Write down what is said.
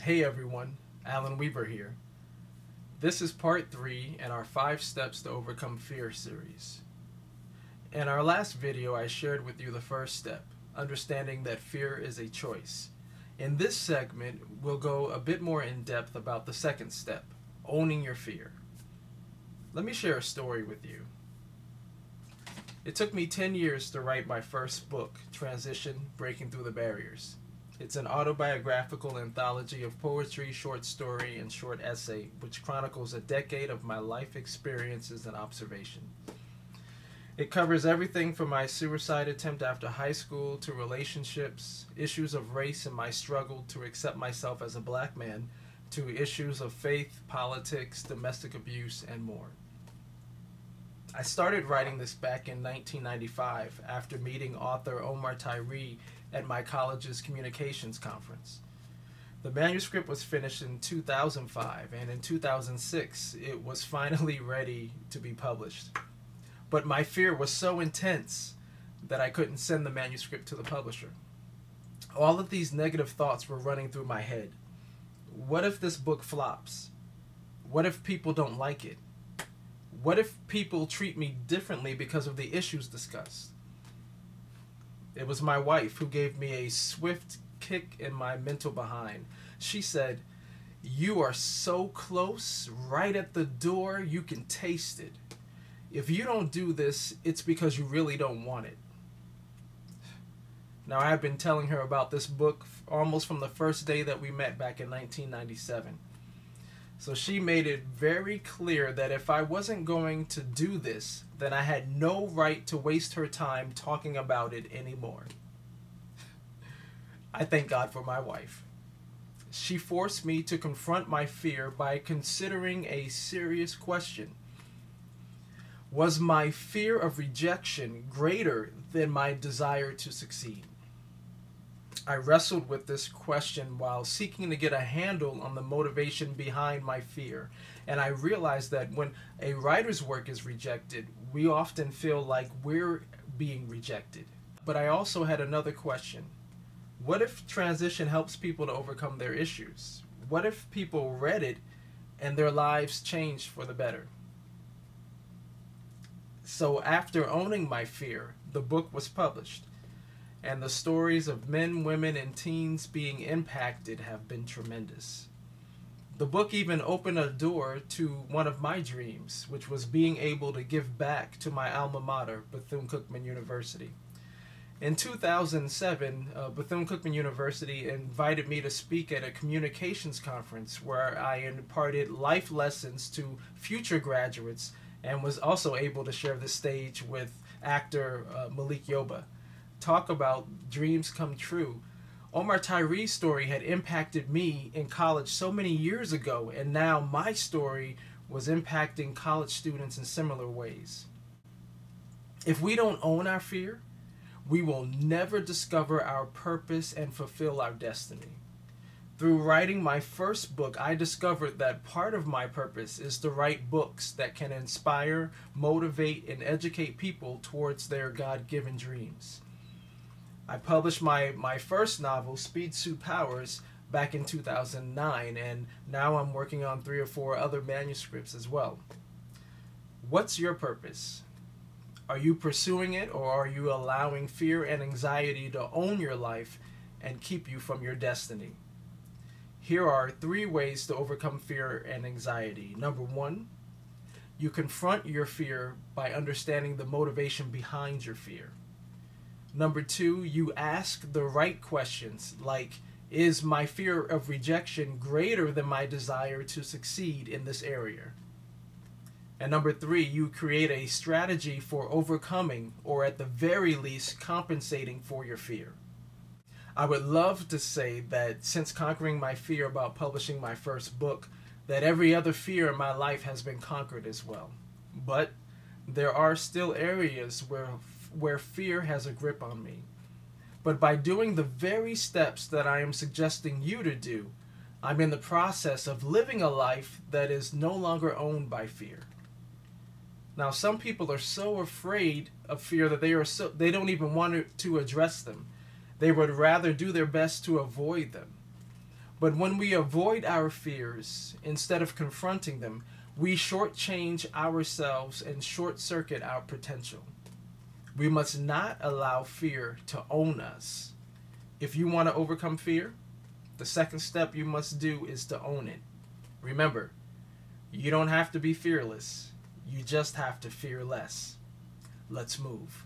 Hey everyone, Alan Weaver here. This is part 3 in our 5 Steps to Overcome Fear series. In our last video, I shared with you the first step, understanding that fear is a choice. In this segment, we'll go a bit more in depth about the second step, owning your fear. Let me share a story with you. It took me 10 years to write my first book, Transition: Breaking Through the Barriers. It's an autobiographical anthology of poetry, short story, and short essay, which chronicles a decade of my life experiences and observation. It covers everything from my suicide attempt after high school to relationships, issues of race and my struggle to accept myself as a black man, to issues of faith, politics, domestic abuse, and more. I started writing this back in 1995 after meeting author Omar Tyree at my college's communications conference. The manuscript was finished in 2005, and in 2006 it was finally ready to be published. But my fear was so intense that I couldn't send the manuscript to the publisher. All of these negative thoughts were running through my head. What if this book flops? What if people don't like it? What if people treat me differently because of the issues discussed? It was my wife who gave me a swift kick in my mental behind. She said, "You are so close, right at the door, you can taste it. If you don't do this, it's because you really don't want it." Now, I've been telling her about this book almost from the first day that we met back in 1997. So she made it very clear that if I wasn't going to do this, then I had no right to waste her time talking about it anymore. I thank God for my wife. She forced me to confront my fear by considering a serious question. Was my fear of rejection greater than my desire to succeed? I wrestled with this question while seeking to get a handle on the motivation behind my fear, and I realized that when a writer's work is rejected, we often feel like we're being rejected. But I also had another question. What if transition helps people to overcome their issues? What if people read it and their lives changed for the better? So after owning my fear, the book was published. And the stories of men, women, and teens being impacted have been tremendous. The book even opened a door to one of my dreams, which was being able to give back to my alma mater, Bethune-Cookman University. In 2007, Bethune-Cookman University invited me to speak at a communications conference where I imparted life lessons to future graduates and was also able to share the stage with actor Malik Yoba. Talk about dreams come true. Omar Tyree's story had impacted me in college so many years ago, and now my story was impacting college students in similar ways. If we don't own our fear, we will never discover our purpose and fulfill our destiny. Through writing my first book, I discovered that part of my purpose is to write books that can inspire, motivate, and educate people towards their God-given dreams. I published my first novel, Speed Suit Powers, back in 2009, and now I'm working on 3 or 4 other manuscripts as well. What's your purpose? Are you pursuing it, or are you allowing fear and anxiety to own your life and keep you from your destiny? Here are 3 ways to overcome fear and anxiety. Number 1, you confront your fear by understanding the motivation behind your fear. Number 2, you ask the right questions, like, is my fear of rejection greater than my desire to succeed in this area? And number 3, you create a strategy for overcoming, or at the very least, compensating for your fear. I would love to say that since conquering my fear about publishing my first book, that every other fear in my life has been conquered as well. But there are still areas where fear has a grip on me. But by doing the very steps that I am suggesting you to do, I'm in the process of living a life that is no longer owned by fear. Now, some people are so afraid of fear that they don't even want to address them. They would rather do their best to avoid them. But when we avoid our fears instead of confronting them, we shortchange ourselves and short circuit our potential. We must not allow fear to own us. If you want to overcome fear, the second step you must do is to own it. Remember, you don't have to be fearless. You just have to fear less. Let's move.